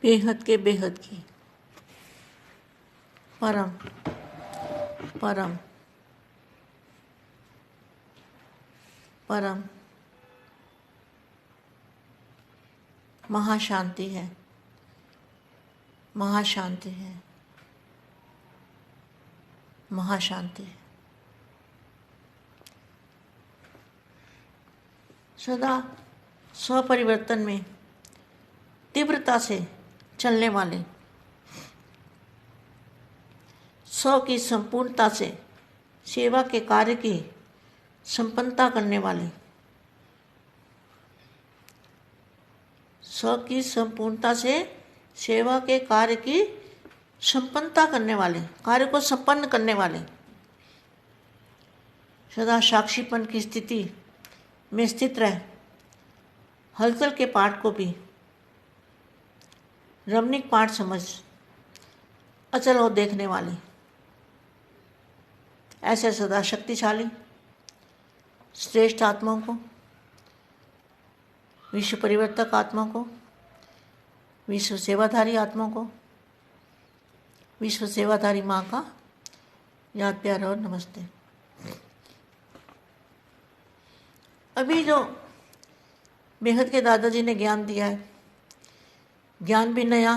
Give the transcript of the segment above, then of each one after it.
बेहद के बेहद की परम परम परम महाशांति है, महाशांति है, महाशांति है। सदा स्वपरिवर्तन में तीव्रता से चलने वाले, स्व की संपूर्णता से सेवा के कार्य की संपन्नता करने वाले, स्व की संपूर्णता से सेवा के कार्य की संपन्नता करने वाले, कार्य को संपन्न करने वाले, सदा साक्षीपन की स्थिति में स्थित रह हलचल के पाठ को भी रमणीक पाठ समझ अचल और देखने वाले, ऐसे सदा शक्तिशाली श्रेष्ठ आत्माओं को, विश्व परिवर्तक आत्माओं को, विश्व सेवाधारी आत्माओं को, विश्व सेवाधारी माँ का याद प्यार और नमस्ते। अभी जो बेहद के दादाजी ने ज्ञान दिया है, ज्ञान भी नया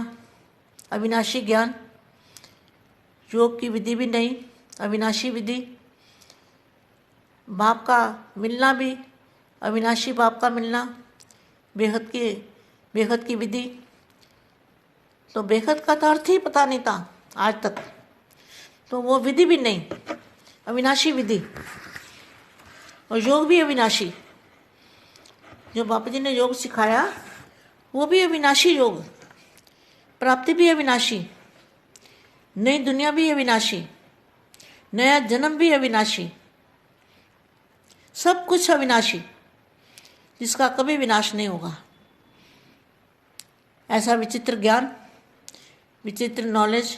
अविनाशी ज्ञान, योग की विधि भी नई अविनाशी विधि, बाप का मिलना भी अविनाशी बाप का मिलना, बेहद की विधि। तो बेहद का तो अर्थ ही पता नहीं था आज तक, तो वो विधि भी नहीं अविनाशी विधि, और योग भी अविनाशी। जो बापा जी ने योग सिखाया वो भी अविनाशी योग, प्राप्ति भी अविनाशी, नई दुनिया भी अविनाशी, नया जन्म भी अविनाशी, सब कुछ अविनाशी, जिसका कभी विनाश नहीं होगा। ऐसा विचित्र ज्ञान, विचित्र नॉलेज,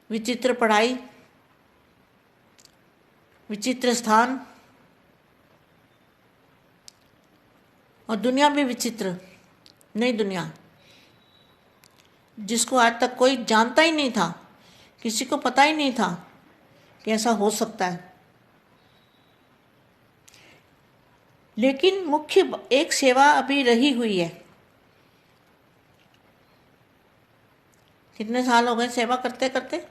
विचित्र पढ़ाई, विचित्र स्थान, और दुनिया भी विचित्र, नई दुनिया, जिसको आज तक कोई जानता ही नहीं था, किसी को पता ही नहीं था कि ऐसा हो सकता है। लेकिन मुख्य एक सेवा अभी रही हुई है। कितने साल हो गए सेवा करते करते,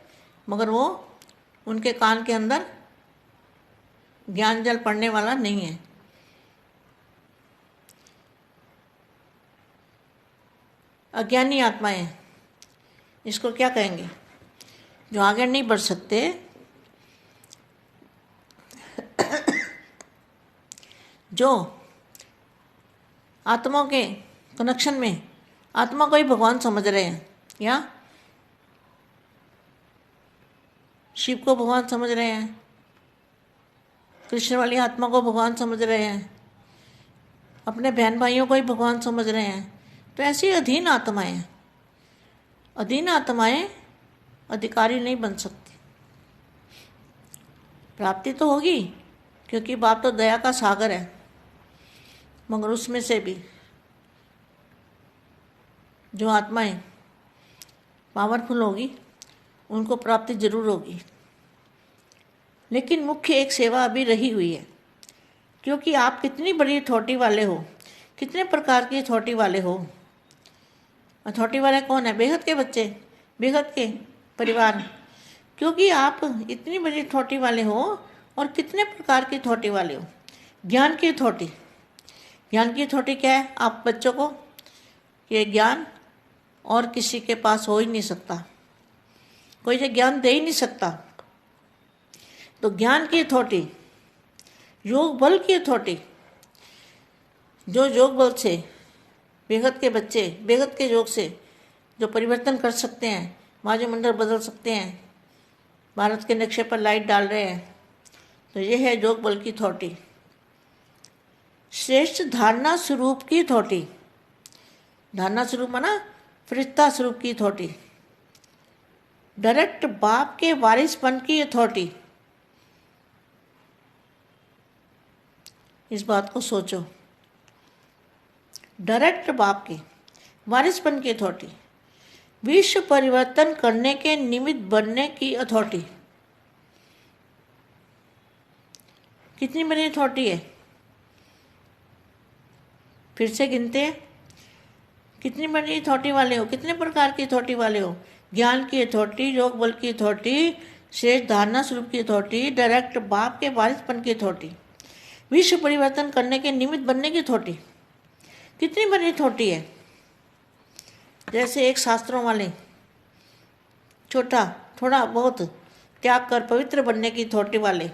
मगर वो उनके कान के अंदर ज्ञान जल पड़ने वाला नहीं है। अज्ञानी आत्माएं, इसको क्या कहेंगे, जो आगे नहीं बढ़ सकते, जो आत्माओं के कनेक्शन में आत्मा को ही भगवान समझ रहे हैं, या शिव को भगवान समझ रहे हैं, कृष्ण वाली आत्मा को भगवान समझ रहे हैं, अपने बहन भाइयों को ही भगवान समझ रहे हैं। तो ऐसी अधीन आत्माएं हैं। अधीन आत्माएं अधिकारी नहीं बन सकती। प्राप्ति तो होगी क्योंकि बाप तो दया का सागर है, मगर उसमें से भी जो आत्माएं पावरफुल होगी उनको प्राप्ति जरूर होगी। लेकिन मुख्य एक सेवा अभी रही हुई है, क्योंकि आप कितनी बड़ी अथॉरिटी वाले हो, कितने प्रकार की अथॉरिटी वाले हो। अथॉरिटी वाले कौन है? बेहद के बच्चे, बेहद के परिवार, क्योंकि आप इतनी बड़ी अथॉरिटी वाले हो और कितने प्रकार की अथॉरिटी वाले हो। ज्ञान की अथॉरिटी, ज्ञान की अथॉरिटी क्या है? आप बच्चों को ये ज्ञान और किसी के पास हो ही नहीं सकता, कोई ये ज्ञान दे ही नहीं सकता। तो ज्ञान की अथॉरिटी, योग बल की अथॉरिटी, जो योग बल से बेहद के बच्चे, बेहद के योग से जो परिवर्तन कर सकते हैं, वायुमंडल बदल सकते हैं, भारत के नक्शे पर लाइट डाल रहे हैं, तो ये है योग बल की अथॉरिटी। श्रेष्ठ धारणा स्वरूप की अथॉरिटी, धारणा स्वरूप माना फरिश्ता स्वरूप की अथॉरिटी, डायरेक्ट बाप के वारिसपन की अथॉरिटी। इस बात को सोचो, डायरेक्ट बाप के वारिसपन की अथॉरिटी, विश्व परिवर्तन करने के निमित्त बनने की अथॉरिटी। कितनी बड़ी अथॉरिटी है? फिर से गिनते हैं, कितनी बड़ी अथॉरिटी वाले हो, कितने प्रकार की अथॉरिटी वाले हो? ज्ञान की अथॉरिटी, योग बल की अथॉरिटी, श्रेष्ठ धारणा स्वरूप की अथॉरिटी, डायरेक्ट बाप के वारिसपन की अथॉरिटी, विश्व परिवर्तन करने के निमित्त बनने की अथॉरिटी। कितनी बड़ी अथॉरिटी है? जैसे एक शास्त्रों वाले छोटा थोड़ा बहुत त्याग कर पवित्र बनने की अथॉरिटी वाले।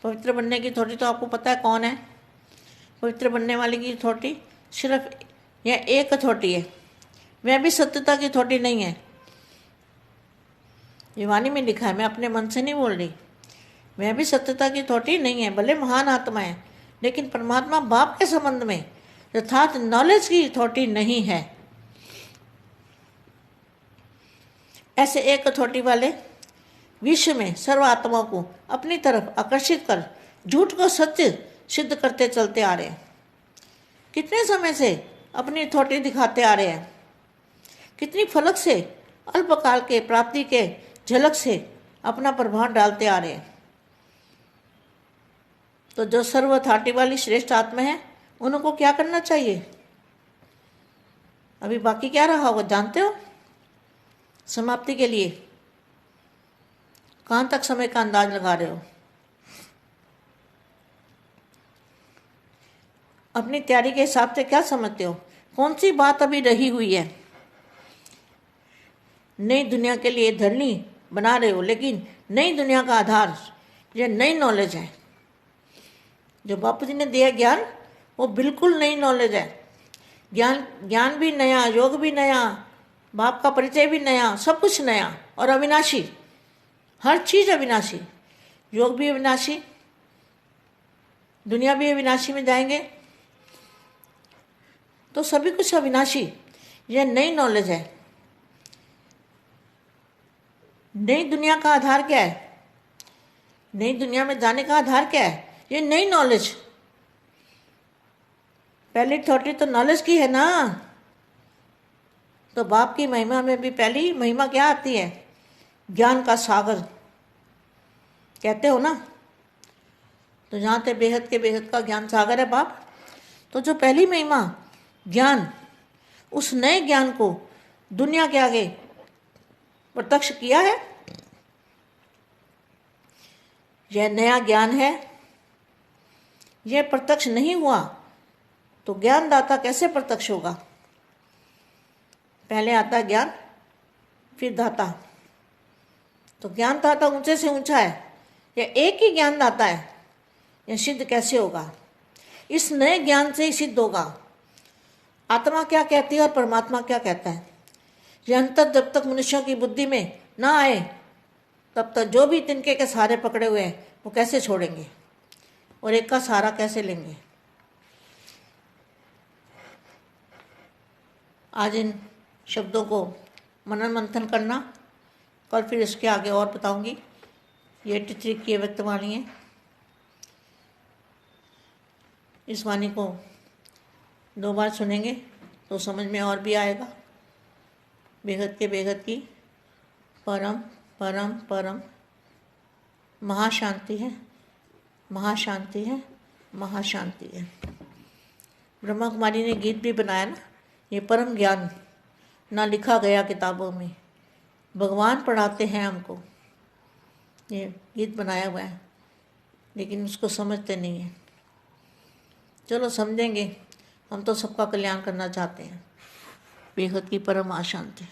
पवित्र बनने की अथॉरिटी तो आपको पता है कौन है? पवित्र बनने वाले की अथॉरिटी सिर्फ यह एक अथॉरिटी है, वह भी सत्यता की अथॉरिटी नहीं है। ये वाणी में लिखा है, मैं अपने मन से नहीं बोल रही। वह भी सत्यता की अथॉरिटी नहीं है, भले महान आत्मा है, लेकिन परमात्मा बाप के संबंध में यथार्थ नॉलेज की अथॉरिटी नहीं है। ऐसे एक अथॉरिटी वाले विश्व में सर्व आत्माओं को अपनी तरफ आकर्षित कर झूठ को सत्य सिद्ध करते चलते आ रहे हैं। कितने समय से अपनी अथॉरिटी दिखाते आ रहे हैं, कितनी फलक से अल्पकाल के प्राप्ति के झलक से अपना प्रभाव डालते आ रहे हैं। तो जो सर्व अथॉरिटी वाली श्रेष्ठ आत्मा है, उनको क्या करना चाहिए? अभी बाकी क्या रहा होगा जानते हो? समाप्ति के लिए कहाँ तक समय का अंदाज लगा रहे हो? अपनी तैयारी के हिसाब से क्या समझते हो? कौन सी बात अभी रही हुई है? नई दुनिया के लिए धरनी बना रहे हो, लेकिन नई दुनिया का आधार यह नई नॉलेज है। जो बापू जी ने दिया ज्ञान, वो बिल्कुल नई नॉलेज है। ज्ञान भी नया, योग भी नया, बाप का परिचय भी नया, सब कुछ नया और अविनाशी। हर चीज़ अविनाशी, योग भी अविनाशी, दुनिया भी अविनाशी में जाएंगे, तो सभी कुछ अविनाशी। यह नई नॉलेज है। नई दुनिया का आधार क्या है? नई दुनिया में जाने का आधार क्या है? ये नई नॉलेज। पहली अथॉरिटी तो नॉलेज की है ना। तो बाप की महिमा में भी पहली महिमा क्या आती है? ज्ञान का सागर कहते हो ना। तो जहाँ ते बेहद के बेहद का ज्ञान सागर है बाप। तो जो पहली महिमा ज्ञान, उस नए ज्ञान को दुनिया के आगे प्रत्यक्ष किया है। यह नया ज्ञान है, यह प्रत्यक्ष नहीं हुआ तो ज्ञानदाता कैसे प्रत्यक्ष होगा? पहले आता ज्ञान, फिर दाता। तो ज्ञानदाता ऊंचे से ऊंचा है, यह एक ही ज्ञानदाता है। यह सिद्ध कैसे होगा? इस नए ज्ञान से ही सिद्ध होगा। आत्मा क्या कहती है और परमात्मा क्या कहता है, यह अंतर जब तक मनुष्यों की बुद्धि में ना आए, तब तक जो भी तिनके के सहारे पकड़े हुए हैं वो कैसे छोड़ेंगे और एक का सहारा कैसे लेंगे? आज इन शब्दों को मनन मंथन करना, कल फिर इसके आगे और बताऊंगी। ये 83 की व्यक्त वाणी है। इस वाणी को 2 बार सुनेंगे तो समझ में और भी आएगा। बेहद के बेहद की परम परम परम महाशांति है, महाशांति है, महाशांति है। ब्रह्मा कुमारी ने गीत भी बनाया ना, ये परम ज्ञान ना लिखा गया किताबों में, भगवान पढ़ाते हैं हमको। ये गीत बनाया हुआ है, लेकिन उसको समझते नहीं हैं। चलो समझेंगे, हम तो सबका कल्याण करना चाहते हैं। बेहद की परम आशांति।